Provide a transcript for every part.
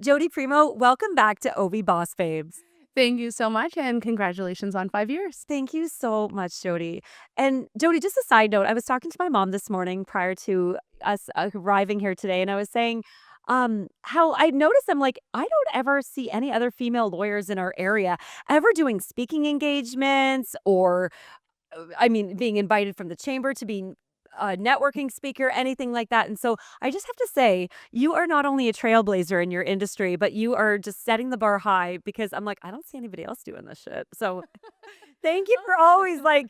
Jodie Primeau, welcome back to OV Boss Babes. Thank you so much, and congratulations on 5 years. Thank you so much, Jodie. And Jodie, just a side note, I was talking to my mom this morning prior to us arriving here today, and I was saying how I noticed I'm like, I don't ever see any other female lawyers in our area ever doing speaking engagements or I mean, being invited from the chamber to be a networking speaker, anything like that. And so I just have to say, you are not only a trailblazer in your industry, but you are just setting the bar high because I'm like, I don't see anybody else doing this shit. So thank you for always like,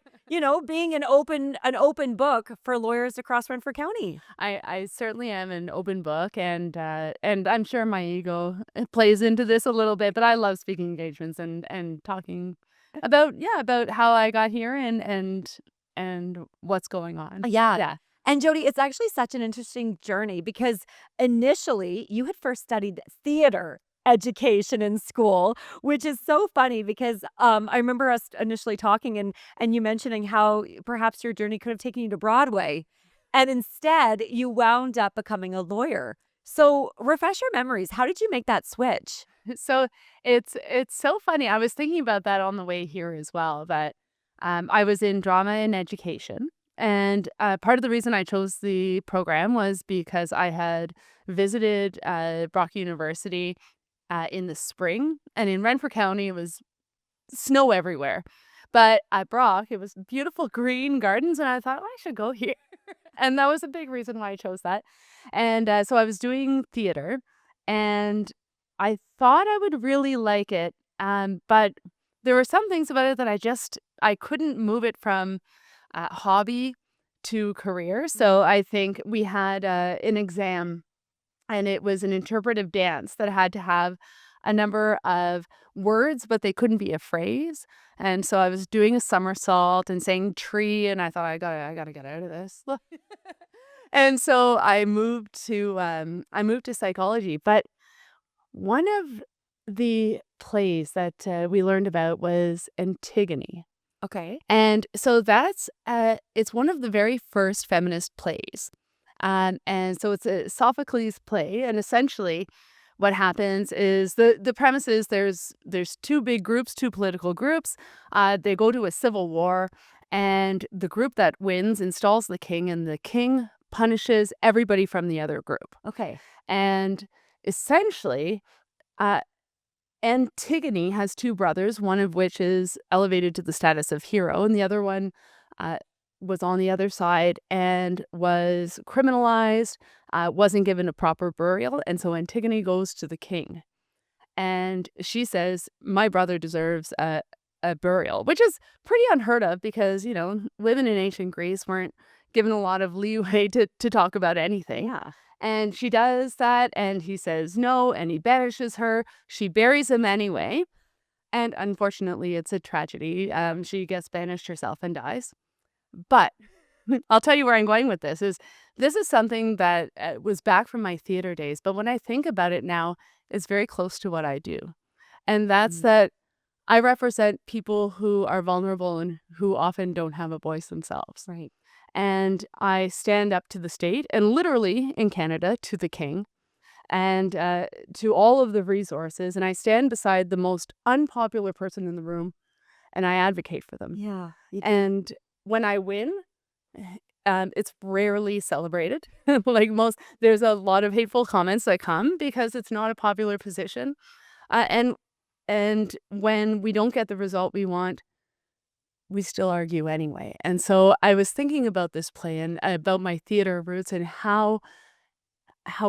being an open book for lawyers across Renfrew County. I certainly am an open book, and I'm sure my ego plays into this a little bit, but I love speaking engagements and talking about how I got here and what's going on. Yeah. Yeah. And Jodie, it's actually such an interesting journey because initially you had first studied theater education in school, which is so funny because I remember us initially talking and you mentioning how perhaps your journey could have taken you to Broadway. And instead you wound up becoming a lawyer. So refresh your memories. How did you make that switch? So it's so funny. I was thinking about that on the way here as well, that I was in drama and education. And part of the reason I chose the program was because I had visited Brock University in the spring. And in Renfrew County, it was snow everywhere. But at Brock, it was beautiful green gardens. And I thought, oh, I should go here. And that was a big reason why I chose that. And so I was doing theater. And I thought I would really like it. But there were some things about it that I couldn't move it from hobby to career. So I think we had an exam, and it was an interpretive dance that had to have a number of words, but they couldn't be a phrase. And so I was doing a somersault and saying tree, and I thought I gotta get out of this. And so I moved to psychology. But one of the plays that we learned about was Antigone. Okay. And so it's one of the very first feminist plays. And so it's a Sophocles play. And essentially what happens is the premise is there's two big groups, two political groups. They go to a civil war, and the group that wins installs the king, and the king punishes everybody from the other group. Okay. And essentially, uh, Antigone has two brothers, one of which is elevated to the status of hero, and the other one was on the other side and was criminalized, wasn't given a proper burial. And so Antigone goes to the king, and she says, my brother deserves a burial, which is pretty unheard of because, women in ancient Greece weren't given a lot of leeway to talk about anything. Yeah. And she does that, and he says no, and he banishes her. She buries him anyway. And unfortunately, it's a tragedy. She gets banished herself and dies. But I'll tell you where I'm going with this is something that was back from my theater days. But when I think about it now, it's very close to what I do. And that's that I represent people who are vulnerable and who often don't have a voice themselves. Right. And I stand up to the state, and literally in Canada to the king, and to all of the resources. And I stand beside the most unpopular person in the room, and I advocate for them. Yeah. And when I win, it's rarely celebrated. There's a lot of hateful comments that come because it's not a popular position. And when we don't get the result we want, we still argue anyway. And so I was thinking about this play and about my theater roots and how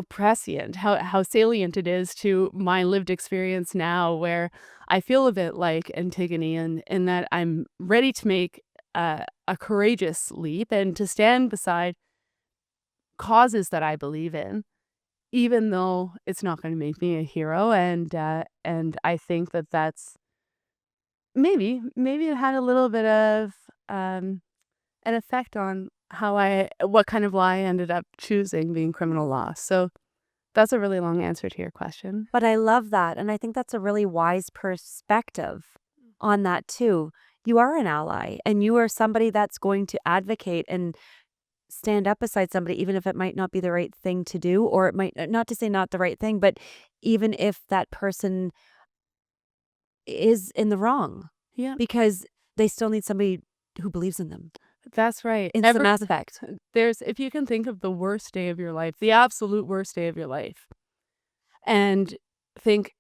prescient, how salient it is to my lived experience now, where I feel a bit like Antigone in that I'm ready to make a courageous leap and to stand beside causes that I believe in, even though it's not going to make me a hero. And I think that that's maybe it had a little bit of um, an effect on what kind of law I ended up choosing, being criminal law. So that's a really long answer to your question. But I love that, and I think that's a really wise perspective on that too. You are an ally, and you are somebody that's going to advocate and stand up beside somebody, even if it might not be the right thing to do, or it might not to say not the right thing, but even if that person is in the wrong, Yeah, because they still need somebody who believes in them that's right. in some aspect. If you can think of the worst day of your life, the absolute worst day of your life, and think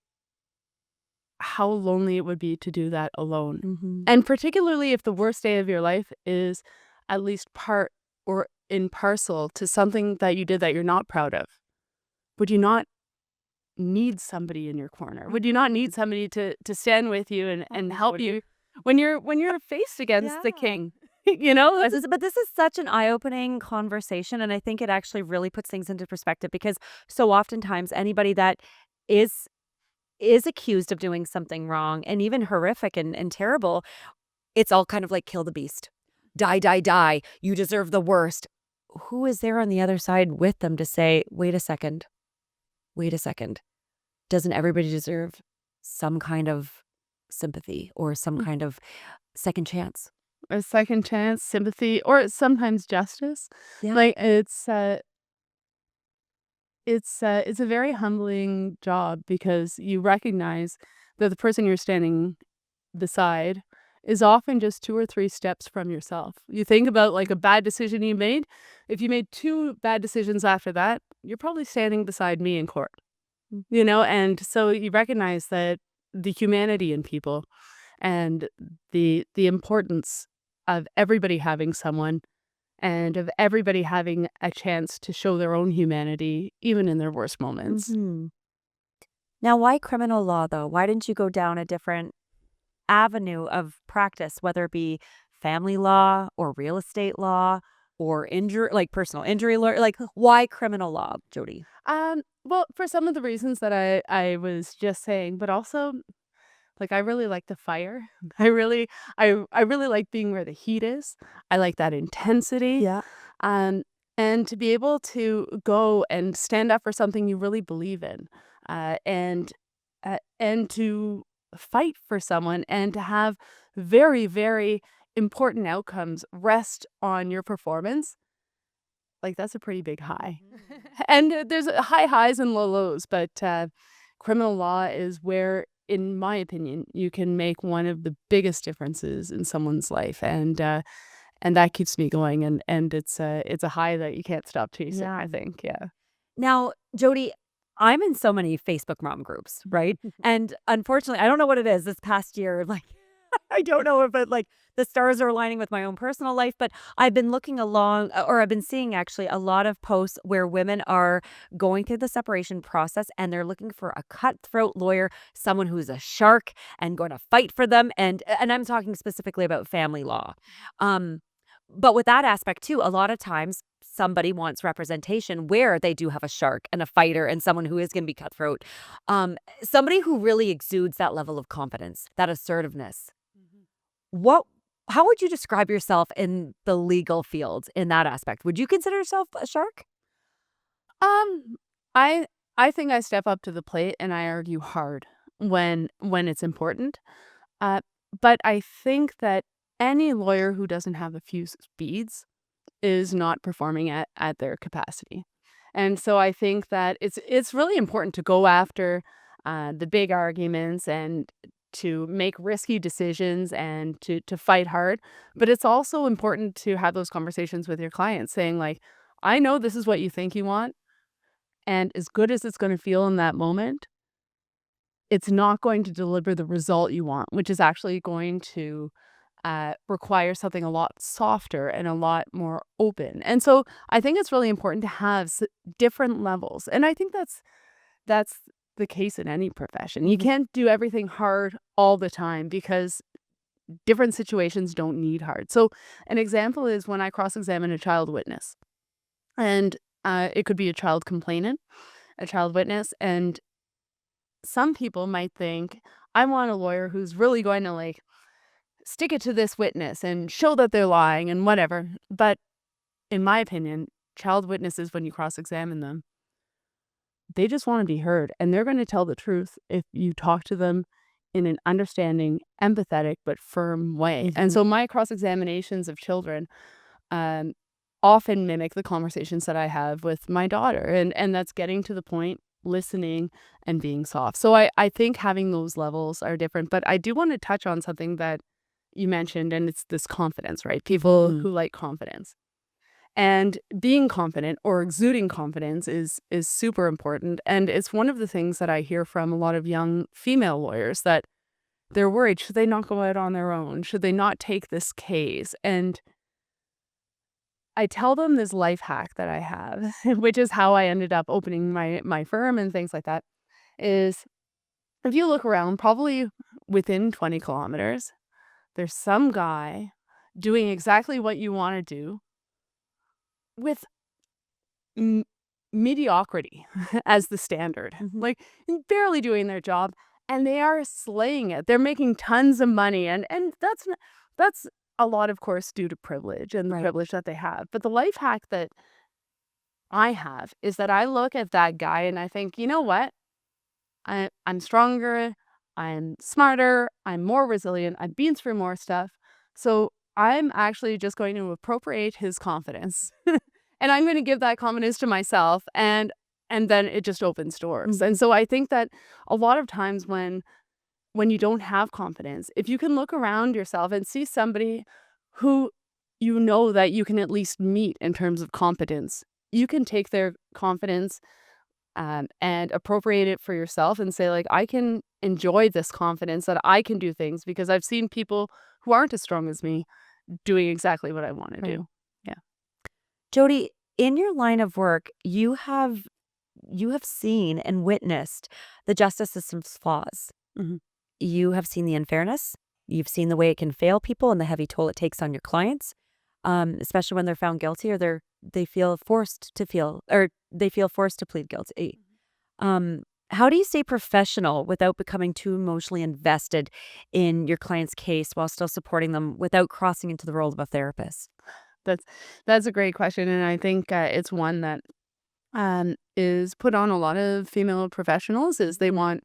how lonely it would be to do that alone. Mhm. And particularly if the worst day of your life is at least part or in parcel to something that you did that you're not proud of. Would you not need somebody in your corner? Would you not need somebody to stand with you and help you when you're faced against the Yeah. king? You know? This is such an eye-opening conversation, and I think it actually really puts things into perspective because so oftentimes anybody that is is accused of doing something wrong and even horrific and terrible, it's all kind of like kill the beast. Die, die, die. You deserve the worst. Who is there on the other side with them to say, wait a second, wait a second. Doesn't everybody deserve some kind of sympathy or some kind of second chance? A second chance, sympathy, or sometimes justice. Yeah. Like it's a very humbling job because you recognize that the person you're standing beside is often just 2 or 3 steps from yourself. You think about, like, a bad decision you made. If you made 2 bad decisions after that, you're probably standing beside me in court, you know? And so you recognize that the humanity in people and the importance of everybody having someone and of everybody having a chance to show their own humanity even in their worst moments. Mhm. Now, why criminal law, though? Why didn't you go down a different avenue of practice, whether it be family law or real estate law or injury, like personal injury law? Like, why criminal law, Jody? Well, for some of the reasons that I was just saying, but also, like, I really like the fire. I really like being where the heat is. I like that intensity. Yeah. Um, and to be able to go and stand up for something you really believe in, and to fight for someone and to have very, very important outcomes rest on your performance, like, that's a pretty big high. And there's high highs and low lows, but criminal law is where, in my opinion, you can make one of the biggest differences in someone's life, and that keeps me going, and it's a high that you can't stop chasing, Yeah. I think, yeah. Now, Jody, I'm in so many Facebook mom groups, right? And unfortunately, I don't know what it is this past year. Like, I don't know if it like the stars are aligning with my own personal life, but I've been looking along, or I've been seeing actually a lot of posts where women are going through the separation process and they're looking for a cutthroat lawyer, someone who's a shark and going to fight for them. And I'm talking specifically about family law. Um, but with that aspect too, a lot of times somebody wants representation where they do have a shark and a fighter and someone who is going to be cutthroat. Somebody who really exudes that level of confidence, that assertiveness. What how would you describe yourself in the legal field in that aspect? Would you consider yourself a shark? Um, I I think I step up to the plate and I argue hard when it's important. Uh, but I think that any lawyer who doesn't have a few speeds is not performing at their capacity. And so I think that it's really important to go after the big arguments and to make risky decisions and to fight hard. But it's also important to have those conversations with your clients saying like, I know this is what you think you want. And as good as it's going to feel in that moment, it's not going to deliver the result you want, which is actually going to requires something a lot softer and a lot more open. And so I think it's really important to have different levels. And I think that's the case in any profession. You Mhm. can't do everything hard all the time because different situations don't need hard. So an example is when I cross-examine a child witness, and it could be a child complainant, a child witness, and some people might think I want a lawyer who's really going to like stick it to this witness and show that they're lying and whatever. But in my opinion, child witnesses, when you cross-examine them, they just want to be heard, and they're going to tell the truth if you talk to them in an understanding, empathetic, but firm way. And Mhm. so my cross-examinations of children um, often mimic the conversations that I have with my daughter, and that's getting to the point, listening, and being soft. So I think having those levels are different, but I do want to touch on something that you mentioned, and it's this confidence, right? People Mhm. who like confidence. And being confident or exuding confidence is super important. And it's one of the things that I hear from a lot of young female lawyers that they're worried, should they not go out on their own? Should they not take this case? And I tell them this life hack that I have, which is how I ended up opening my firm and things like that, is if you look around, probably within 20 kilometers, there's some guy doing exactly what you want to do with m mediocrity as the standard, Mhm. like, barely doing their job, and they are slaying it. They're making tons of money, and that's a lot, of course, due to privilege and the Right. privilege that they have. But the life hack that I have is that I look at that guy and I think, "You know what? I'm stronger, I'm smarter, I'm more resilient, I've been through more stuff, so I'm actually just going to appropriate his confidence, and I'm gonna give that confidence to myself, and then it just opens doors." And Mhm. so I think that a lot of times when you don't have confidence, if you can look around yourself and see somebody who you know that you can at least meet in terms of competence, you can take their confidence and appropriate it for yourself and say, like, I can enjoy this confidence that I can do things because I've seen people who aren't as strong as me doing exactly what I want to Right. do. Yeah. Jody, in your line of work, you have seen and witnessed the justice system's flaws. Hmm. You have seen the unfairness. You've seen the way it can fail people and the heavy toll it takes on your clients, especially when they're found guilty or they feel forced to feel or they feel forced to plead guilty. Um, how do you stay professional without becoming too emotionally invested in your client's case while still supporting them without crossing into the role of a therapist? That's that's a great question, and I think it's one that is put on a lot of female professionals. Is they Mhm. want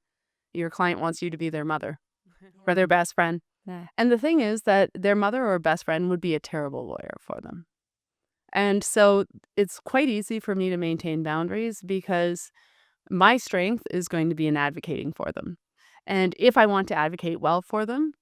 your client wants you to be their mother or their best friend, Yeah. and the thing is that their mother or best friend would be a terrible lawyer for them. And so it's quite easy for me to maintain boundaries because my strength is going to be in advocating for them. And if I want to advocate well for them,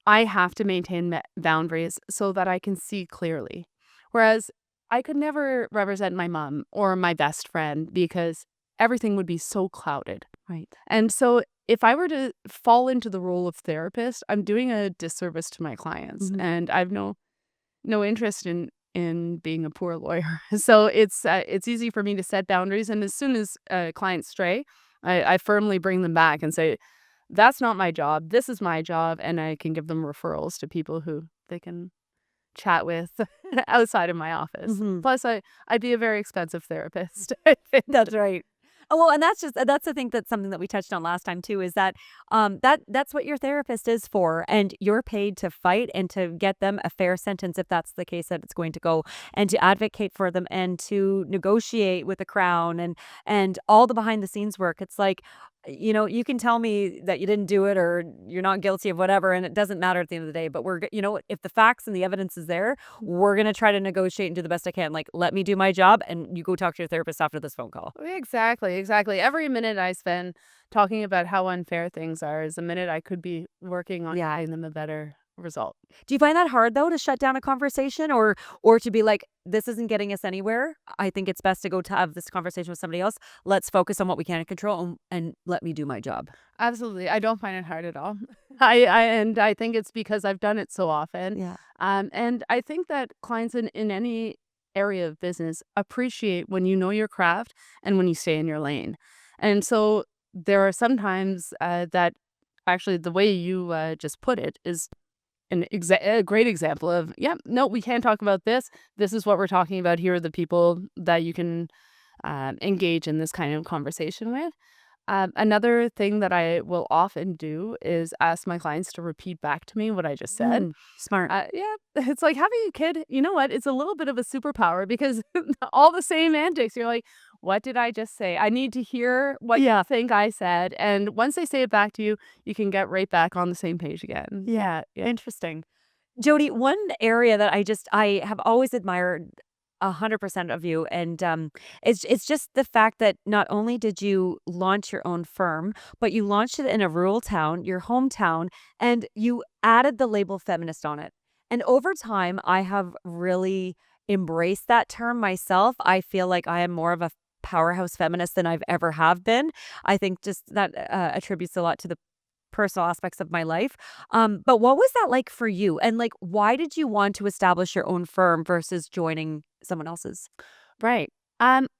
I have to maintain boundaries so that I can see clearly. Whereas I could never represent my mom or my best friend because everything would be so clouded. Right. And so if I were to fall into the role of therapist, I'm doing a disservice to my clients Mhm. and I've no interest in being a poor lawyer. So it's easy for me to set boundaries, and as soon as clients stray, I firmly bring them back and say, "That's not my job. This is my job," and I can give them referrals to people who they can chat with outside of my office. Mhm. Plus, I'd be a very expensive therapist. I think. That's right. Oh, well, and that's I think that's something that we touched on last time too, is that, that's what your therapist is for, and you're paid to fight and to get them a fair sentence if that's the case that it's going to go, and to advocate for them and to negotiate with the crown and all the behind the scenes work. It's like, you can tell me that you didn't do it or you're not guilty of whatever, and it doesn't matter at the end of the day, but if the facts and the evidence is there, we're gonna try to negotiate and do the best I can. Like, let me do my job, and you go talk to your therapist after this phone call. Exactly, exactly. Every minute I spend talking about how unfair things are is a minute I could be working on Yeah. getting them a better result. Do you find that hard though to shut down a conversation or to be like, this isn't getting us anywhere? I think it's best to go to have this conversation with somebody else. Let's focus on what we can control and let me do my job. Absolutely. I don't find it hard at all. I think it's because I've done it so often. Yeah. And I think that clients in any area of business appreciate when you know your craft and when you stay in your lane. And so there are sometimes that actually the way you just put it is a great example of, yeah, no, we can't talk about this. This is what we're talking about. Here are the people that you can engage in this kind of conversation with. Another thing that I will often do is ask my clients to repeat back to me what I just said. Smart. Yeah, it's like having a kid. You know what? It's a little bit of a superpower because all the same antics. You're like, what did I just say? I need to hear what you Yeah. think I said. And once they say it back to you, you can get right back on the same page again. Yeah. Yeah. Interesting. Jody, one area that I have always admired 100% of you, and it's just the fact that not only did you launch your own firm, but you launched it in a rural town, your hometown, and you added the label feminist on it. And over time, I have really embraced that term myself. I feel like I am more of a powerhouse feminist than I've ever have been. I think just that attributes a lot to the personal aspects of my life. But what was that like for you? And like, why did you want to establish your own firm versus joining someone else's? Right.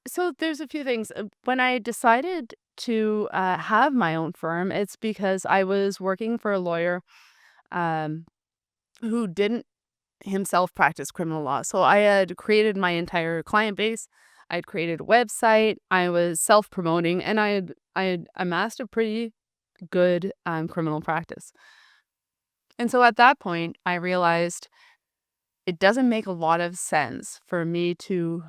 So there's a few things. When I decided to have my own firm, it's because I was working for a lawyer um, who didn't himself practice criminal law. So I had created my entire client base. I had created a website. I was self-promoting, and I had amassed a pretty good criminal practice. And so at that point, I realized it doesn't make a lot of sense for me to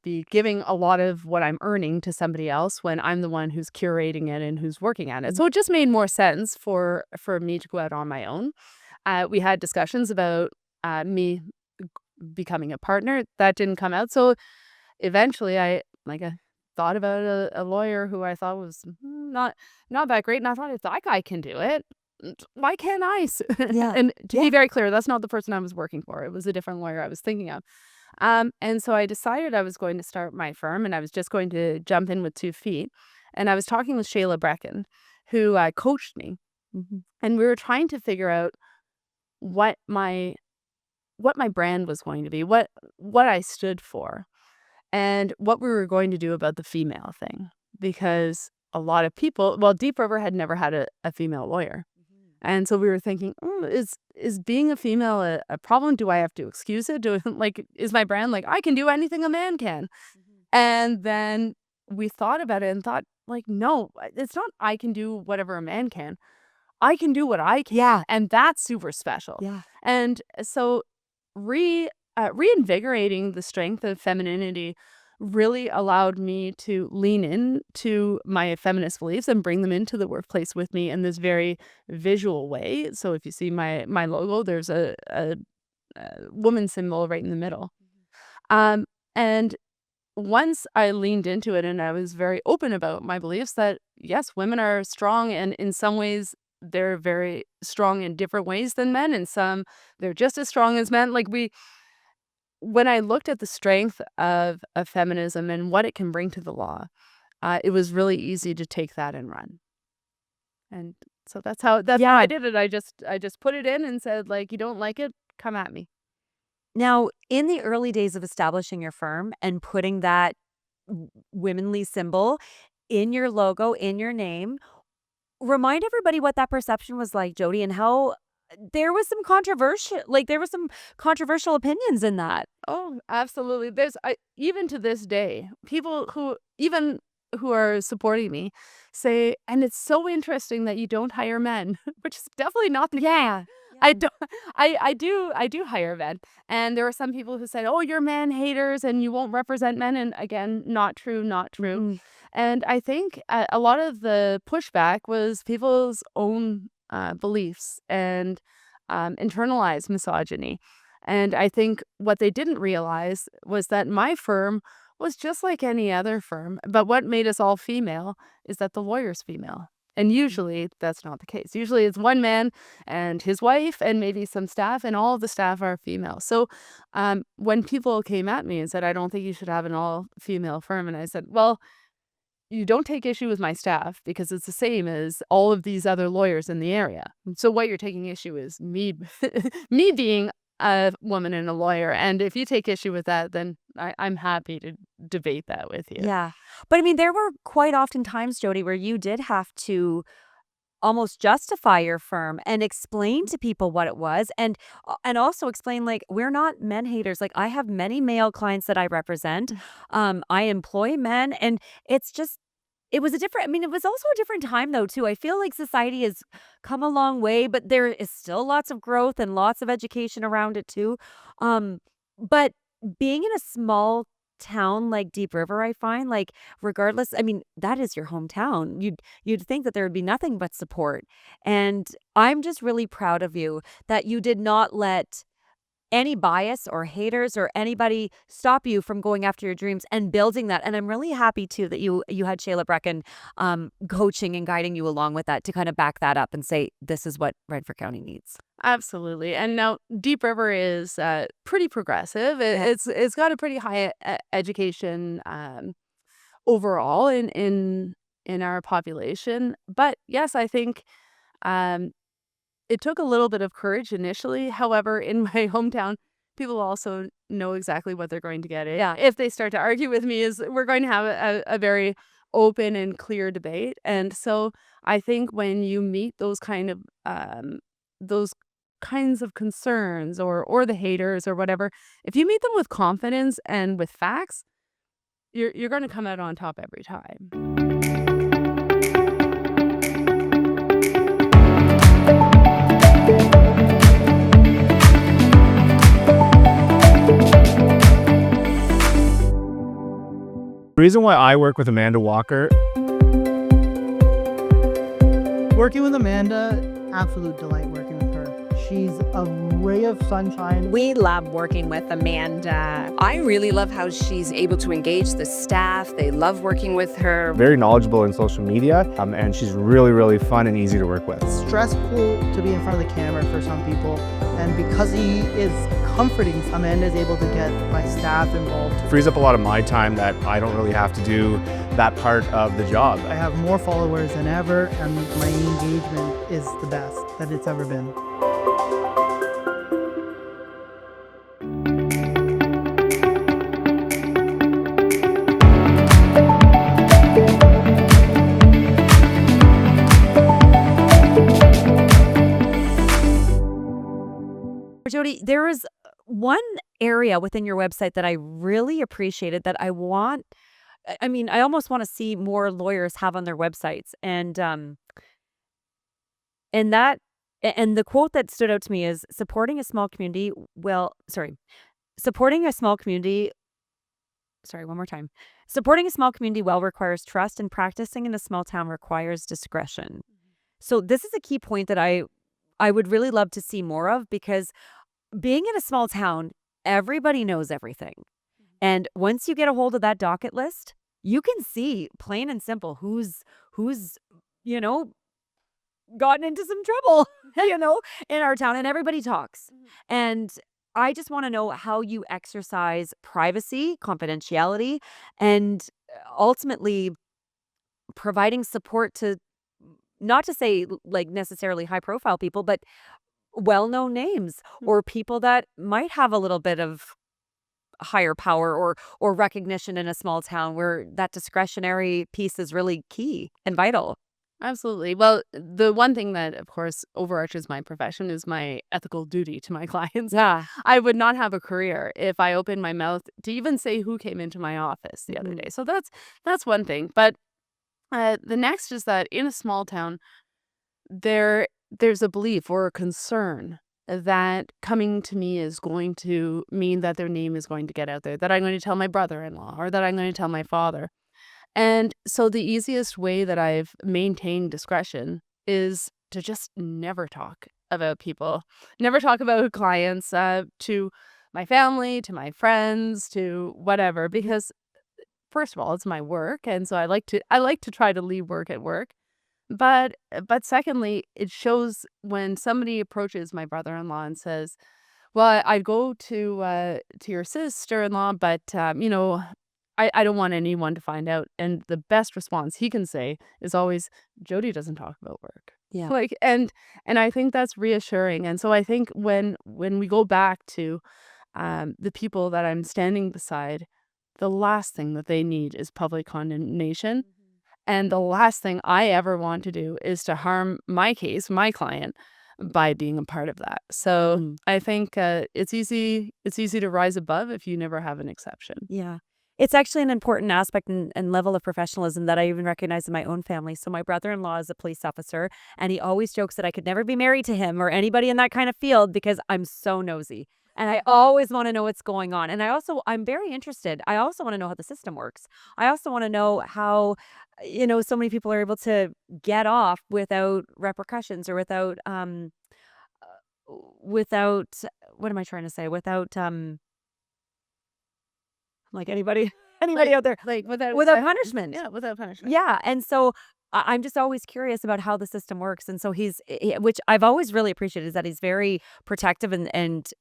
be giving a lot of what I'm earning to somebody else when I'm the one who's curating it and who's working at it. Mhm. So it just made more sense for me to go out on my own. We had discussions about me becoming a partner. That didn't come out. So eventually, I thought about a lawyer who I thought was not that great, and I thought if that guy can do it, why can't I? Yeah. And to be Yeah. very clear, that's not the person I was working for. It was a different lawyer I was thinking of. And so I decided I was going to start my firm, and I was just going to jump in with 2 feet. And I was talking with Shayla Brecken, who coached me, Mhm. and we were trying to figure out what my brand was going to be, what I stood for, and what we were going to do about the female thing. Because a lot of people, well, Deep River had never had a female lawyer. Mhm. And so we were thinking, is being a female a problem? Do I have to excuse it? Is my brand like, I can do anything a man can? Mhm. And then we thought about it and thought, like, no, it's not I can do whatever a man can. I can do what I can. Yeah. And that's super special. Yeah. And so reinvigorating the strength of femininity really allowed me to lean into my feminist beliefs and bring them into the workplace with me in this very visual way. So if you see my logo, there's a woman symbol right in the middle. Um, and once I leaned into it and I was very open about my beliefs that yes, women are strong, and in some ways they're very strong in different ways than men, and some they're just as strong as men. When I looked at the strength of feminism and what it can bring to the law, it was really easy to take that and run. And so that's how I Yeah. did it. I just put it in and said, like, you don't like it, come at me. Now, in the early days of establishing your firm and putting that womanly symbol in your logo, in your name, remind everybody what that perception was like, Jody, and how there was some controversial opinions in that. Oh, absolutely. Even to this day, people who are supporting me say, and it's so interesting that you don't hire men, which is definitely not the case. Yeah. I Yeah. don't. I do hire men, and there are some people who said, "Oh, you're man haters, and you won't represent men." And again, not true, not true. Mm-mm. And I think a lot of the pushback was people's own beliefs and internalized misogyny. And I think what they didn't realize was that my firm was just like any other firm, but what made us all female is that the lawyer's female. And usually that's not the case. Usually it's one man and his wife and maybe some staff, and all of the staff are female. So when people came at me and said, I don't think you should have an all female firm, and I said, well, you don't take issue with my staff because it's the same as all of these other lawyers in the area. So what you're taking issue is me, me being a woman and a lawyer. And if you take issue with that, then I'm happy to debate that with you. Yeah. But I mean, there were quite often times, Jody, where you did have to almost justify your firm and explain to people what it was, and also explain, like, we're not men haters. Like, I have many male clients that I represent. I employ men, and it's just it was a different I mean, it was also a different time though too. I feel like society has come a long way, but there is still lots of growth and lots of education around it too. But being in a small town like Deep River, I find, like, regardless, I mean, that is your hometown. You'd think that there would be nothing but support. And I'm just really proud of you that you did not let any bias or haters or anybody stop you from going after your dreams and building that. And I'm really happy too that you had Shayla Brecken coaching and guiding you along with that to kind of back that up and say, this is what Redford County needs. Absolutely. And now Deep River is pretty progressive. Yeah. It's got a pretty high education overall in our population. But yes, I think um, it took a little bit of courage initially. However, in my hometown, people also know exactly what they're going to get. Yeah. If they start to argue with me, is we're going to have a very open and clear debate. And so I think when you meet those kinds of concerns or the haters or whatever, if you meet them with confidence and with facts, you're going to come out on top every time. The reason why I work with Amanda Walker, Working with Amanda, absolute delight working with her. She's a ray of sunshine. We love working with Amanda. I really love how she's able to engage the staff. They love working with her. very knowledgeable in social media, and she's really, really fun and easy to work with. Stressful to be in front of the camera for some people. And because he is comforting, Amanda is able to get my staff involved. Frees up a lot of my time that I don't really have to do that part of the job. I have more followers than ever, and my engagement is the best that it's ever been. Jody, there is one area within your website that I really appreciated that I mean, I almost want to see more lawyers have on their websites. And that and the quote that stood out to me is supporting a small community one more time. Supporting a small community well requires trust, and practicing in a small town requires discretion. So this is a key point that I would really love to see more of, because being in a small town, everybody knows everything. And once you get a hold of that docket list, you can see plain and simple who's you know, gotten into some trouble, in our town, and everybody talks. And I just want to know how you exercise privacy, confidentiality, and ultimately providing support to, not to say like necessarily high profile people, but well-known names or people that might have a little bit of higher power or recognition in a small town, where that discretionary piece is really key and vital. Absolutely. Well, the one thing that, of course, overarches my profession is my ethical duty to my clients. Yeah. I would not have a career if I opened my mouth to even say who came into my office the other day. So that's one thing. But the next is that in a small town, there's a belief or a concern that coming to me is going to mean that their name is going to get out there, that I'm going to tell my brother-in-law or that I'm going to tell my father. And so the easiest way that I've maintained discretion is to just never talk about people, never talk about clients to my family, to my friends, to whatever, because first of all, it's my work. And so I like to try to leave work at work. But secondly, it shows when somebody approaches my brother-in-law and says, "Well, I'd go to your sister-in-law, but I don't want anyone to find out." And the best response he can say is always, "Jodie doesn't talk about work." Yeah. Like, and I think that's reassuring. And so I think when we go back to the people that I'm standing beside, the last thing that they need is public condemnation. And the last thing I ever want to do is to harm my case, my client, by being a part of that. So Mhm. I think it's easy to rise above if you never have an exception. Yeah. It's actually an important aspect and level of professionalism that I even recognize in my own family. So my brother-in-law is a police officer, and he always jokes that I could never be married to him or anybody in that kind of field because I'm so nosy. And I always want to know what's going on. And I'm very interested. I also want to know how the system works. I also want to know how, so many people are able to get off without repercussions or without, what am I trying to say? Without, like anybody anybody out there Like without without punishment. yeah, without punishment. Yeah, and so I'm just always curious about how the system works, and so which I've always really appreciated is that he's very protective and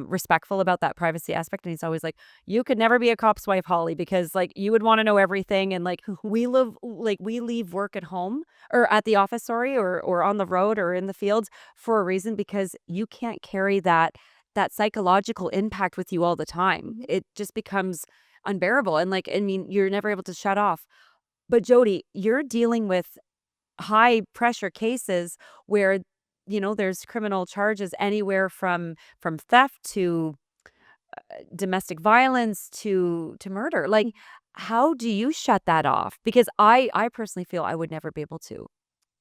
respectful about that privacy aspect, and he's always like, "You could never be a cop's wife, Holly, because like you would want to know everything, and like we leave work at home or at the office, sorry, or on the road or in the fields for a reason because you can't carry that psychological impact with you all the time. It just becomes unbearable, and like I mean, you're never able to shut off." But Jody, you're dealing with high pressure cases where, there's criminal charges anywhere from theft to domestic violence to murder. Like, how do you shut that off? Because I personally feel I would never be able to.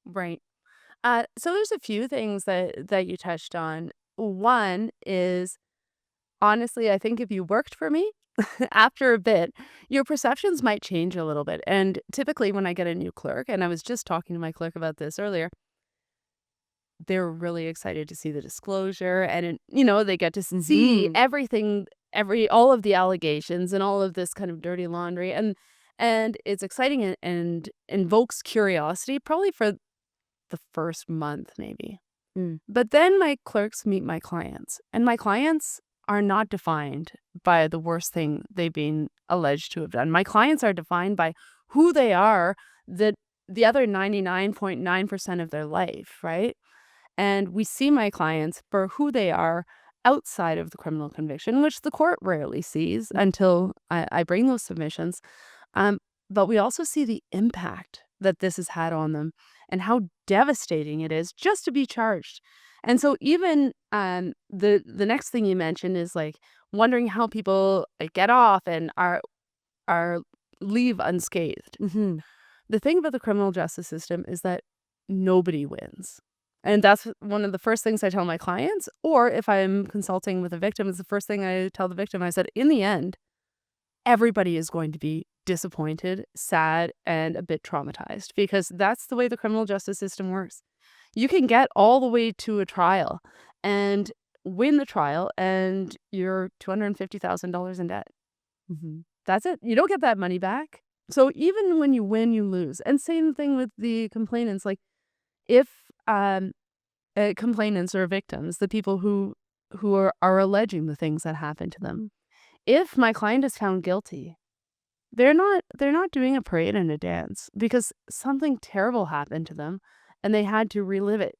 Right. So there's a few things that you touched on. One is, honestly, I think if you worked for me, after a bit, your perceptions might change a little bit. And typically, when I get a new clerk, and I was just talking to my clerk about this earlier, they're really excited to see the disclosure, and they get to see Mhm. everything, all of the allegations and all of this kind of dirty laundry, and it's exciting and invokes curiosity, probably for the first month, maybe. Mm. But then my clerks meet my clients, and my clients are not defined by the worst thing they've been alleged to have done. My clients are defined by who they are, the other 99.9% of their life, right? And we see my clients for who they are outside of the criminal conviction, which the court rarely sees until I bring those submissions. But we also see the impact that this has had on them and how devastating it is just to be charged. And so even the next thing you mentioned is like wondering how people get off and are leave unscathed. Mhm. The thing about the criminal justice system is that nobody wins. And that's one of the first things I tell my clients. Or if I'm consulting with a victim, it's the first thing I tell the victim. I said, in the end, everybody is going to be disappointed, sad, and a bit traumatized because that's the way the criminal justice system works. You can get all the way to a trial and win the trial, and you're $250,000 in debt. Mhm. That's it. You don't get that money back. So even when you win, you lose. And same thing with the complainants. Like if complainants or victims, the people who are alleging the things that happened to them, if my client is found guilty, they're not doing a parade and a dance because something terrible happened to them, and they had to relive it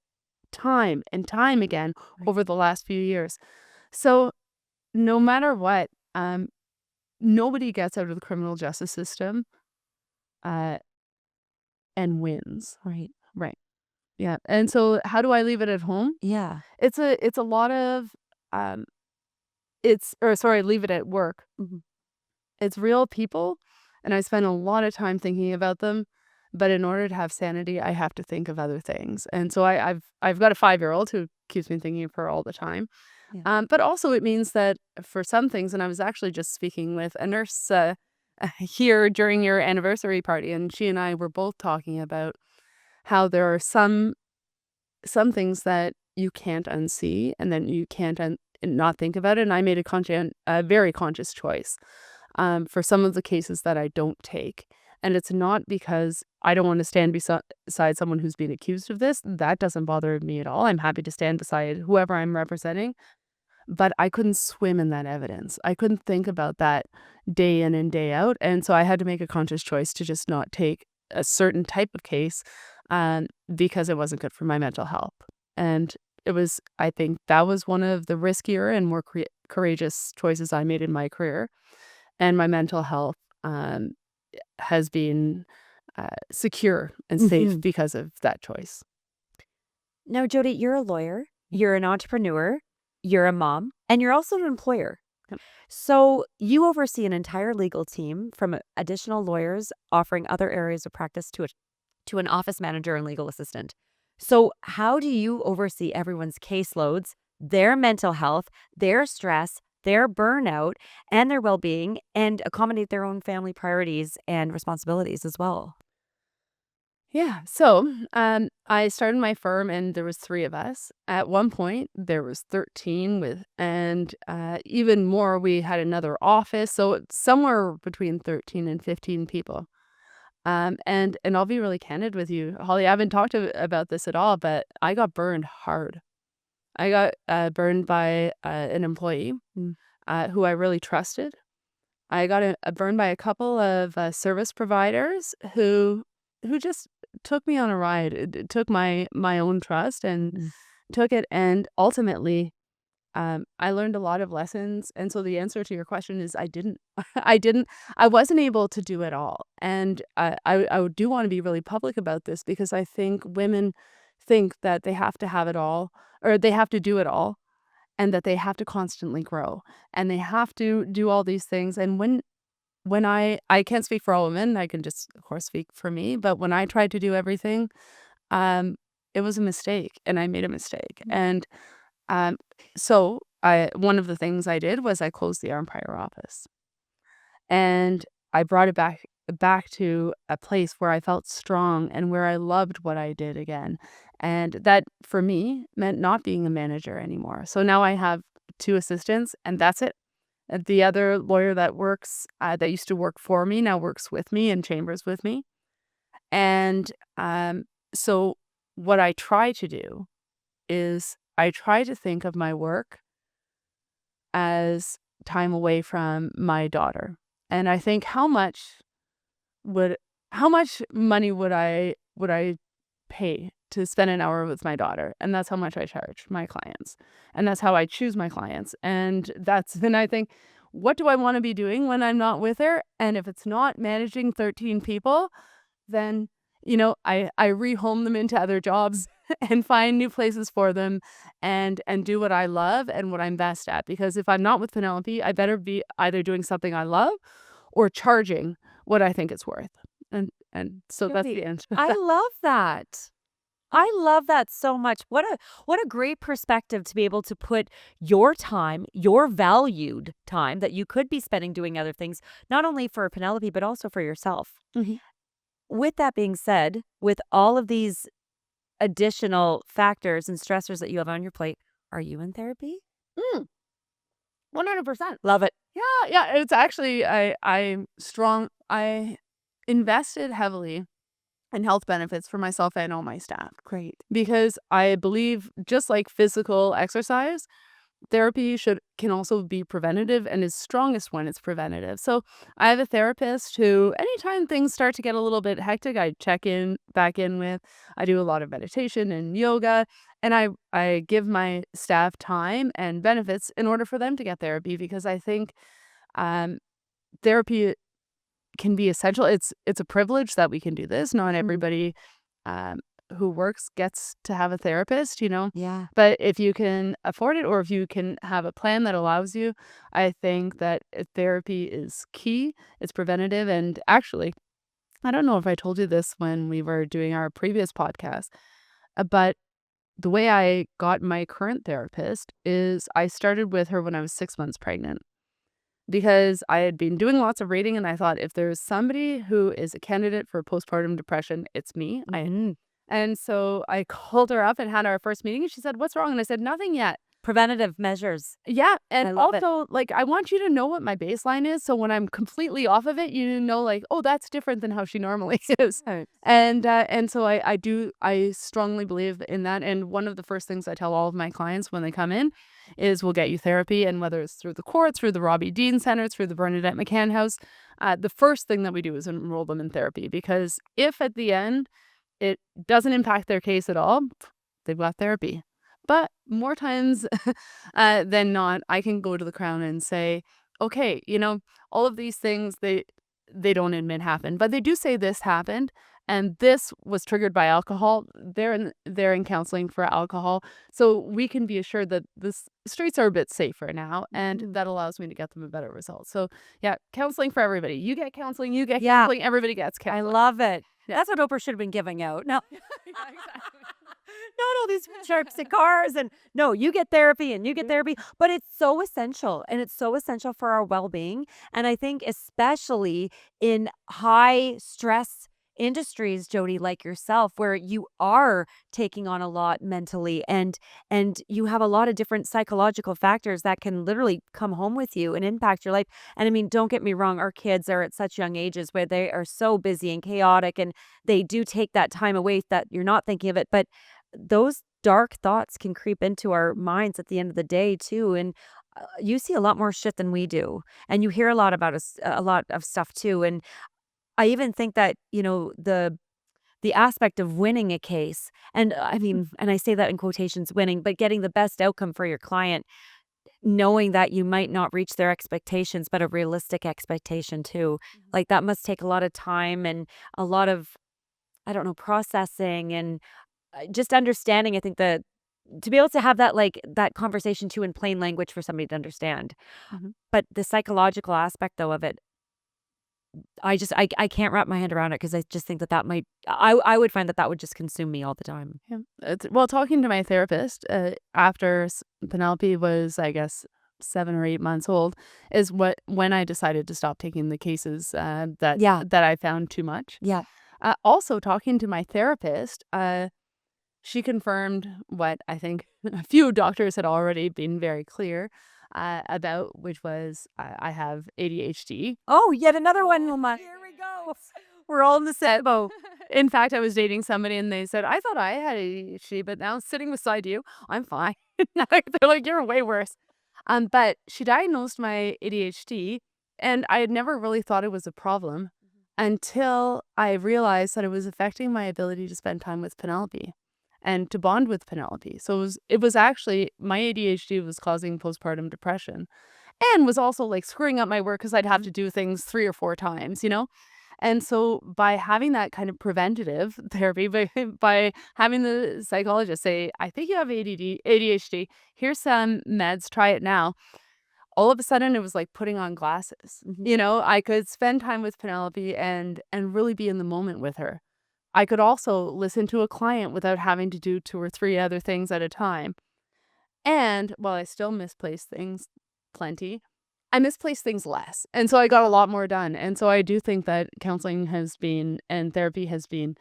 time and time again Right. over the last few years. So no matter what, nobody gets out of the criminal justice system uh, and wins. Right. Right. Yeah. And so how do I leave it at home? Yeah. It's a lot of um leave it at work. Mhm. It's real people, and I spend a lot of time thinking about them. But in order to have sanity, I have to think of other things. And so I've got a 5-year-old who keeps me thinking of her all the time. Yeah. But also it means that for some things, and I was actually just speaking with a nurse here during your anniversary party, and she and I were both talking about how there are some things that you can't unsee, and then you can't not think about it. And I made a very conscious choice for some of the cases that I don't take. And it's not because I don't want to stand beside someone who's being accused of this. That doesn't bother me at all. I'm happy to stand beside whoever I'm representing. But I couldn't swim in that evidence. I couldn't think about that day in and day out. And so I had to make a conscious choice to just not take a certain type of case because it wasn't good for my mental health. And I think that was one of the riskier and more courageous choices I made in my career. And my mental health has been secure and safe because of that choice. Now, Jodie, you're a lawyer, you're an entrepreneur, you're a mom, and you're also an employer. Yep. So you oversee an entire legal team from additional lawyers offering other areas of practice to an office manager and legal assistant. So how do you oversee everyone's caseloads, their mental health, their stress, their burnout, and their well-being, and accommodate their own family priorities and responsibilities as well? Yeah. So I started my firm and there was 3 of us. At one point, there was 13 and even more, we had another office. So it's somewhere between 13 and 15 people. And I'll be really candid with you, Holly. I haven't talked about this at all, but I got burned hard. I got burned by an employee who I really trusted. I got burned by a couple of service providers who just took me on a ride. It took my own trust and took it. And ultimately, I learned a lot of lessons. And so the answer to your question is I didn't. I wasn't able to do it all. And I do want to be really public about this because I think women think that they have to have it all or they have to do it all and that they have to constantly grow and they have to do all these things. And when I can't speak for all women, I can just, of course, speak for me. But when I tried to do everything, it was a mistake and I made a mistake. And so one of the things I did was I closed the Empire office and I brought it back to a place where I felt strong and where I loved what I did again. And that for me meant not being a manager anymore. So now I have 2 assistants and that's it. The other lawyer that that used to work for me now works with me in chambers with me. And so what I try to do is I try to think of my work as time away from my daughter. And I think how much money would I pay to spend an hour with my daughter? And that's how much I charge my clients. And that's how I choose my clients. And then I think, what do I want to be doing when I'm not with her? And if it's not managing 13 people, then, I rehome them into other jobs and find new places for them and do what I love and what I'm best at. Because if I'm not with Penelope, I better be either doing something I love or charging what I think it's worth. And so that's the answer. I love that. I love that so much. What a great perspective to be able to put your time, your valued time that you could be spending doing other things, not only for Penelope, but also for yourself. Mhm. With that being said, with all of these additional factors and stressors that you have on your plate, are you in therapy? 100%. Love it. Yeah. It's actually, I'm strong. I invested heavily in health benefits for myself and all my staff. Great. Because I believe just like physical exercise, therapy can also be preventative and is strongest when it's preventative. So I have a therapist who anytime things start to get a little bit hectic, I back in with. I do a lot of meditation and yoga and I give my staff time and benefits in order for them to get therapy because I think therapy can be essential. It's a privilege that we can do this. Not everybody who works gets to have a therapist, Yeah. But if you can afford it or if you can have a plan that allows you, I think that therapy is key. It's preventative. And actually, I don't know if I told you this when we were doing our previous podcast, but the way I got my current therapist is I started with her when I was 6 months pregnant. Because I had been doing lots of reading and I thought if there's somebody who is a candidate for postpartum depression, it's me. And so I called her up and had our first meeting and she said, "What's wrong?" And I said, "Nothing yet. Preventative measures. Yeah, I and love it. also, like, I want you to know what my baseline is, so when I'm completely off of it, you know, like, "Oh, that's different than how she normally is." Right. And so I strongly believe in that, and one of the first things I tell all of my clients when they come in is, "We'll get you therapy," and whether it's through the court, through the Robbie Dean Center, through the Bernadette McCann House, the first thing that we do is enroll them in therapy, because if at the end it doesn't impact their case at all, they've got therapy. But more times than not, I can go to the Crown and say, okay, you know, all of these things they don't admit happen, but they do say this happened, and this was triggered by alcohol. They're in counseling for alcohol, so we can be assured that the streets are a bit safer now, and that allows me to get them a better result. So yeah, counseling for everybody. You get counseling, you get Yeah. counseling, everybody gets I counseling. love it. Yeah. That's what Oprah should have been giving out. No. Yeah, exactly. Not all these sharp cigars and no, you get therapy and you get therapy, but it's so essential and it's so essential for our well-being. And I think especially in high stress industries, Jodie, like yourself, where you are taking on a lot mentally and you have a lot of different psychological factors that can literally come home with you and impact your life. And I mean, don't get me wrong, our kids are at such young ages where they are so busy and chaotic and they do take that time away that you're not thinking of it. But those dark thoughts can creep into our minds at the end of the day too, and you see a lot more shit than we do, and you hear a lot about us, a lot of stuff too. And I even think that, you know, the aspect of winning a case, and I mean, and I say that in quotations, winning, but getting the best outcome for your client, knowing that you might not reach their expectations, but a realistic expectation too. Like that must take a lot of time and a lot of, I don't know, processing and just understanding. I think that to be able to have that, like, that conversation too in plain language for somebody to understand. Mhm. But the psychological aspect though of it, I can't wrap my head around it because I just think that that might I would find that that would just consume me all the time. Yeah. Well, talking to my therapist after Penelope was, I guess, 7 or 8 months old, is when I decided to stop taking the cases Yeah. that I found too much. Yeah. Also, talking to my therapist, she confirmed what I think a few doctors had already been very clear about, which was I have ADHD. Oh, yet another one, Wilma. Here we go. We're all in the same boat. In fact, I was dating somebody and they said, I thought I had ADHD, but now sitting beside you, I'm fine. They're like, you're way worse. But she diagnosed my ADHD, and I had never really thought it was a problem until I realized that it was affecting my ability to spend time with Penelope and to bond with Penelope. So it was actually, my ADHD was causing postpartum depression and was also like screwing up my work because I'd have to do things 3 or 4 times, you know? And so by having that kind of preventative therapy, by having the psychologist say, I think you have ADHD, here's some meds, try it now. All of a sudden it was like putting on glasses. You know, I could spend time with Penelope and really be in the moment with her. I could also listen to a client without having to do 2 or 3 other things at a time. And while I still misplace things plenty, I misplaced things less. And so I got a lot more done. And so I do think that counseling has been and therapy has been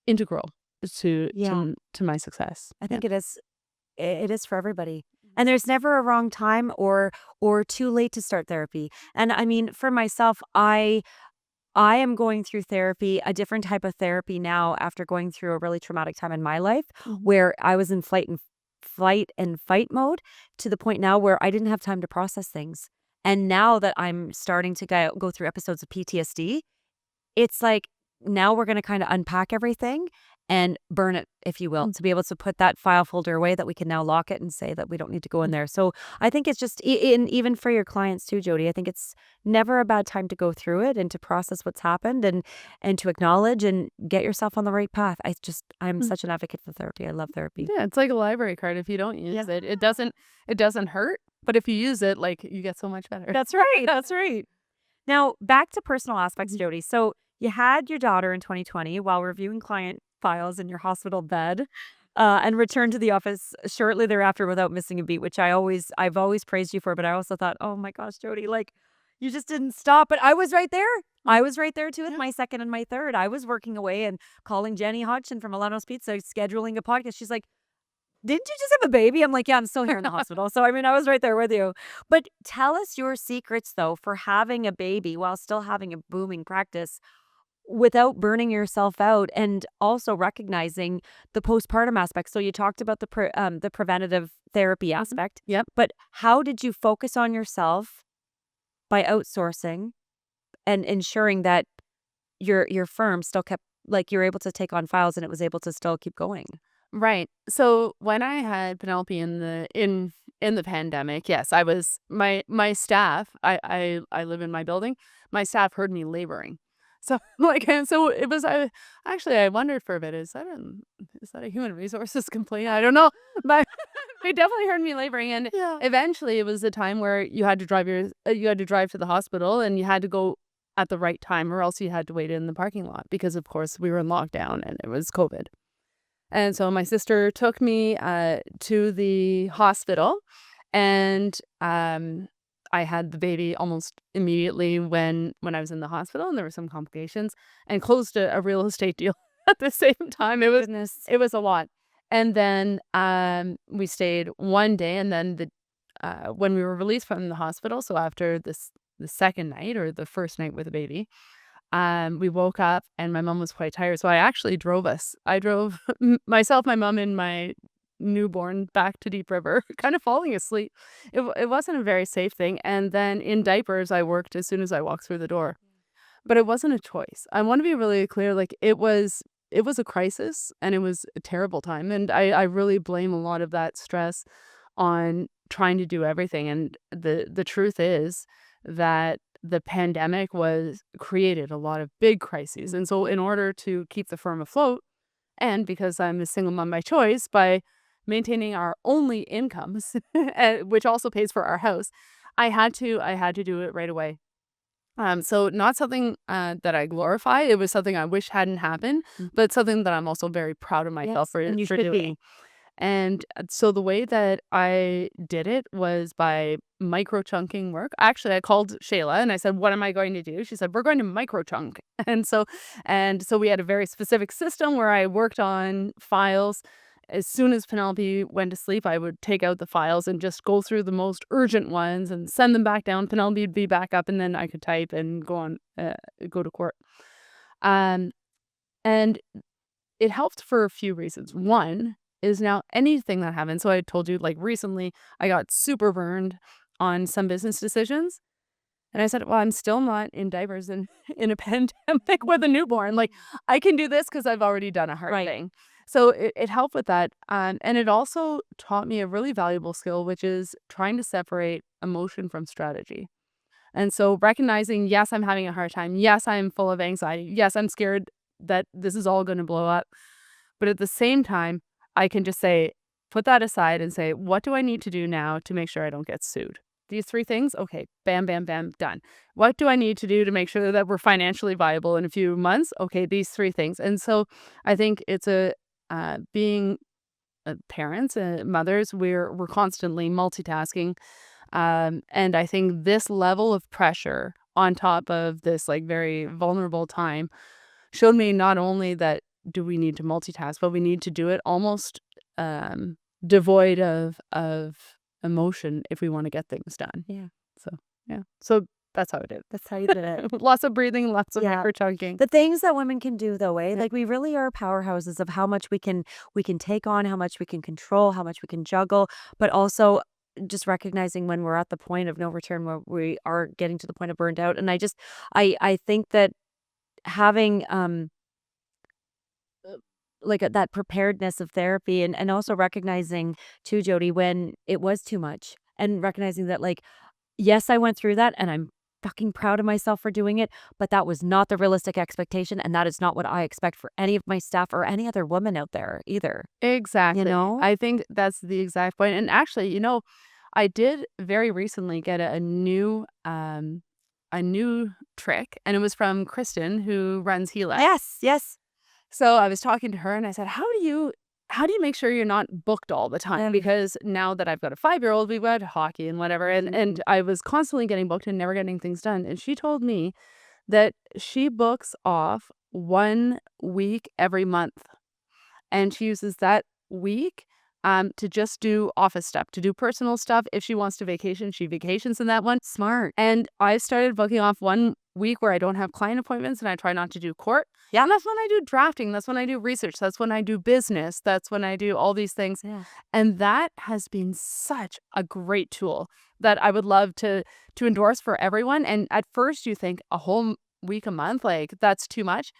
integral to Yeah. to my success. I think it is. It is for everybody. And there's never a wrong time or too late to start therapy. And I mean, for myself, I am going through therapy, a different type of therapy now after going through a really traumatic time in my life where I was in flight and fight mode to the point now where I didn't have time to process things. And now that I'm starting to go through episodes of PTSD, it's like now we're going to kind of unpack everything and burn it, if you will, to be able to put that file folder away that we can now lock it and say that we don't need to go in there. So I think it's just, even for your clients too, Jodie, I think it's never a bad time to go through it and to process what's happened and to acknowledge and get yourself on the right path. I'm such an advocate for therapy. I love therapy. Yeah, it's like a library card. If you don't use it, it doesn't hurt. But if you use it, like, you get so much better. That's right. That's right. Now, back to personal aspects, Jodie. So you had your daughter in 2020 while reviewing client files in your hospital bed and returned to the office shortly thereafter without missing a beat, which I've always praised you for. But I also thought, oh my gosh, Jodie, like you just didn't stop. But I was right there. I was right there too with my second and my third. I was working away and calling Jenny Hodgson from Milano's Pizza, scheduling a podcast. She's like, didn't you just have a baby? I'm like, yeah, I'm still here in the hospital. So, I mean, I was right there with you. But tell us your secrets, though, for having a baby while still having a booming practice without burning yourself out and also recognizing the postpartum aspect. So, you talked about the preventative therapy aspect. Yep. But how did you focus on yourself by outsourcing and ensuring that your firm still kept like, you're able to take on files and it was able to still keep going? Right. So when I had Penelope in the pandemic, yes, I was my staff. I live in my building. My staff heard me laboring. So and so it was. I actually I wondered for a bit. Is that a human resources complaint? I don't know, but they definitely heard me laboring. And Yeah. eventually, it was a time where you had to drive to the hospital, and you had to go at the right time, or else you had to wait in the parking lot because, of course, we were in lockdown and it was COVID. And so my sister took me to the hospital, and I had the baby almost immediately when I was in the hospital, and there were some complications, and closed a real estate deal at the same time. Goodness. It was a lot. And then we stayed one day, and then when we were released from the hospital, so after the second night or the first night with the baby, we woke up and my mom was quite tired. So I actually drove us. I drove myself, my mom, and my newborn back to Deep River, kind of falling asleep. It wasn't a very safe thing. And then in diapers, I worked as soon as I walked through the door. But it wasn't a choice. I want to be really clear. Like it was a crisis and it was a terrible time. And I really blame a lot of that stress on trying to do everything. And the truth is that the pandemic created a lot of big crises. And so in order to keep the firm afloat, and because I'm a single mom by choice, by maintaining our only incomes, which also pays for our house, I had to do it right away. So not something that I glorify. It was something I wish hadn't happened, but something that I'm also very proud of myself Yes, and you for should doing. be. And so the way that I did it was by micro chunking work. Actually, I called Shayla and I said, "What am I going to do?" She said, "We're going to micro chunk." And so we had a very specific system where I worked on files. As soon as Penelope went to sleep, I would take out the files and just go through the most urgent ones and send them back down. Penelope would be back up, and then I could type and go to court. Um, and it helped for a few reasons. One is now anything that happens. So I told you, like recently, I got super burned on some business decisions. And I said, well, I'm still not in diapers and in a pandemic with a newborn. Like, I can do this because I've already done a hard Right. thing. So it helped with that. And it also taught me a really valuable skill, which is trying to separate emotion from strategy. And so recognizing, yes, I'm having a hard time. Yes, I'm full of anxiety. Yes, I'm scared that this is all going to blow up. But at the same time, I can just say, put that aside and say, what do I need to do now to make sure I don't get sued? These three things, okay, bam, bam, bam, done. What do I need to do to make sure that we're financially viable in a few months? Okay, these three things. And so I think it's being parents and mothers, we're constantly multitasking. And I think this level of pressure on top of this like very vulnerable time showed me not only that do we need to multitask, but we need to do it almost devoid of emotion if we want to get things done. Yeah. So yeah. So that's how I did it. That's how you did it. Lots of breathing, lots of Yeah. micro chunking. The things that women can do though, eh? Like we really are powerhouses of how much we can take on, how much we can control, how much we can juggle, but also just recognizing when we're at the point of no return where we are getting to the point of burned out. And I think that having like that preparedness of therapy and also recognizing too, Jody, when it was too much and recognizing that like, yes, I went through that and I'm fucking proud of myself for doing it, but that was not the realistic expectation. And that is not what I expect for any of my staff or any other woman out there either. Exactly. You know? I think that's the exact point. And actually, I did very recently get a new trick, and it was from Kristen, who runs Gila. Yes, yes. So I was talking to her and I said, how do you make sure you're not booked all the time? Because now that I've got a 5-year-old, we've got hockey and whatever. And I was constantly getting booked and never getting things done. And she told me that she books off 1 week every month. And she uses that week to just do office stuff, to do personal stuff. If she wants to vacation, she vacations in that one. Smart. And I started booking off 1 week where I don't have client appointments and I try not to do court. Yeah. And that's when I do drafting. That's when I do research. That's when I do business. That's when I do all these things. Yeah. And that has been such a great tool that I would love to endorse for everyone. And at first you think a whole week a month, like that's too much.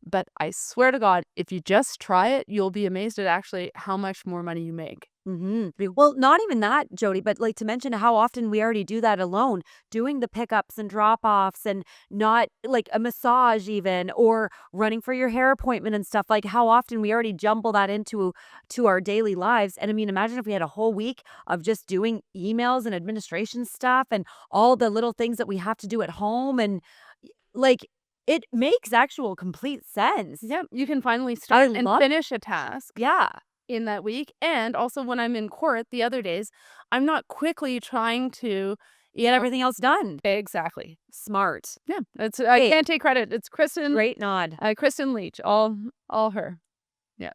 But I swear to God, if you just try it, you'll be amazed at actually how much more money you make. Well, not even that, Jody, but like to mention how often we already do that alone, doing the pickups and drop offs and not like a massage even or running for your hair appointment and stuff. Like how often we already jumble that into our daily lives. And I mean, imagine if we had a whole week of just doing emails and administration stuff and all the little things that we have to do at home and like it makes actual complete sense. Yeah, you can finally I start and love finish a task Yeah. in that week. And also when I'm in court the other days, I'm not quickly trying to Get everything else done. exactly. Smart. Yeah, I Hey. can't take credit. It's Kristen Great nod. Kristen Leach, all her. Yeah.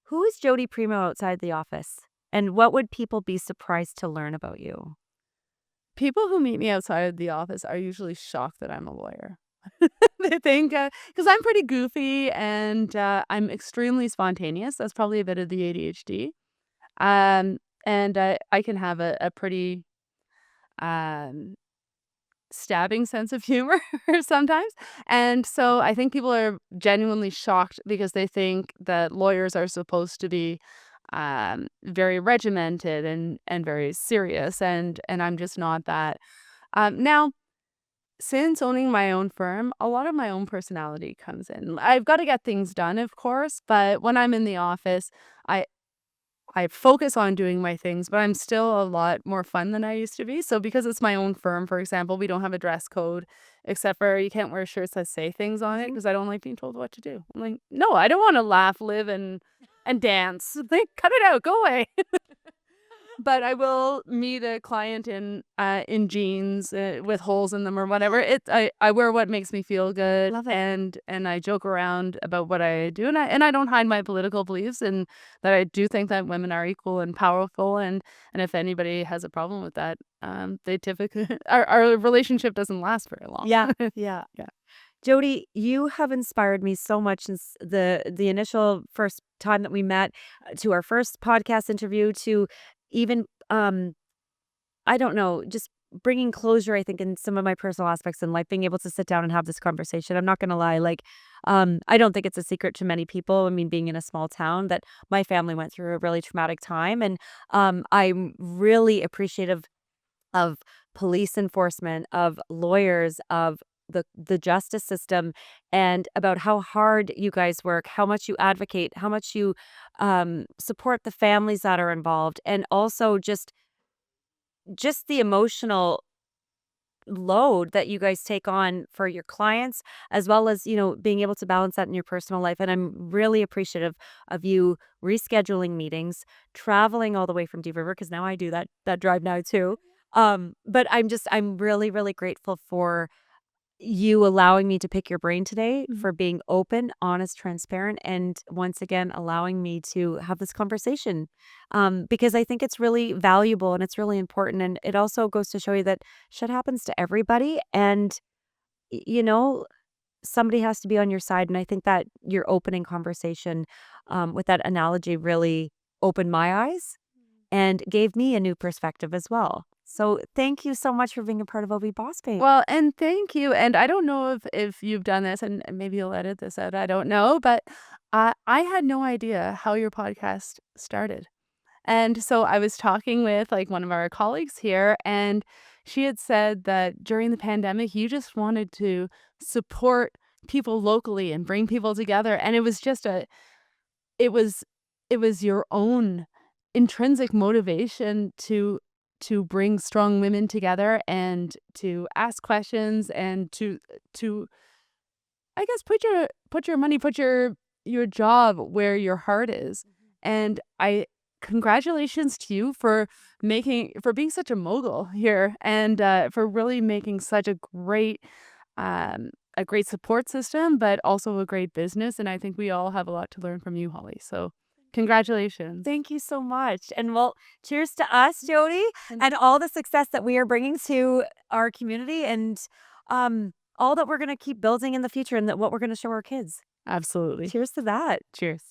Who is Jodie Primeau outside the office? And what would people be surprised to learn about you? People who meet me outside of the office are usually shocked that I'm a lawyer. They think because I'm pretty goofy and I'm extremely spontaneous. That's probably a bit of the ADHD. And I can have a pretty um, stabbing sense of humor sometimes. And so I think people are genuinely shocked because they think that lawyers are supposed to be very regimented and very serious. And I'm just not that. Now, since owning my own firm, a lot of my own personality comes in. I've got to get things done, of course, but when I'm in the office, I I focus on doing my things, but I'm still a lot more fun than I used to be. So because it's my own firm, for example, we don't have a dress code except for you can't wear shirts that say things on it because I don't like being told what to do. I'm like, no, I don't want to laugh, live, and dance. Like, cut it out, go away. But I will meet a client in jeans with holes in them or whatever. I wear what makes me feel good. Love it. And I joke around about what I do, and I don't hide my political beliefs, and that I do think that women are equal and powerful, and if anybody has a problem with that, they typically our relationship doesn't last very long. Yeah, yeah. Yeah. Jodie, you have inspired me so much since the initial first time that we met to our first podcast interview to even I don't know, just bringing closure I think in some of my personal aspects in life, being able to sit down and have this conversation. I'm not going to lie, like I don't think it's a secret to many people. I mean, being in a small town that my family went through a really traumatic time and I'm really appreciative of police enforcement, of lawyers, of the justice system, and about how hard you guys work, how much you advocate, how much you support the families that are involved, and also just the emotional load that you guys take on for your clients, as well as being able to balance that in your personal life. And I'm really appreciative of you rescheduling meetings, traveling all the way from Deep River because now I do that drive now too. But I'm really, really grateful for you allowing me to pick your brain today, for being open, honest, transparent, and once again allowing me to have this conversation. Because I think it's really valuable and it's really important, and it also goes to show you that shit happens to everybody, and you know somebody has to be on your side. And I think that your opening conversation with that analogy really opened my eyes and gave me a new perspective as well. So thank you so much for being a part of OV Boss Babe. Well, and thank you. And I don't know if you've done this, and maybe you'll edit this out. I don't know, but I had no idea how your podcast started. And so I was talking with like one of our colleagues here, and she had said that during the pandemic, you just wanted to support people locally and bring people together. And it was just it was your own intrinsic motivation to bring strong women together and to ask questions and to I guess put your money, put your job where your heart is. And I congratulations to you for being such a mogul here, and for really making such a great support system, but also a great business. And I think we all have a lot to learn from you, Holly. So Congratulations. Thank you so much. And well, cheers to us, Jodie, and all the success that we are bringing to our community and all that we're going to keep building in the future and that what we're going to show our kids. Absolutely. Cheers to that. Cheers.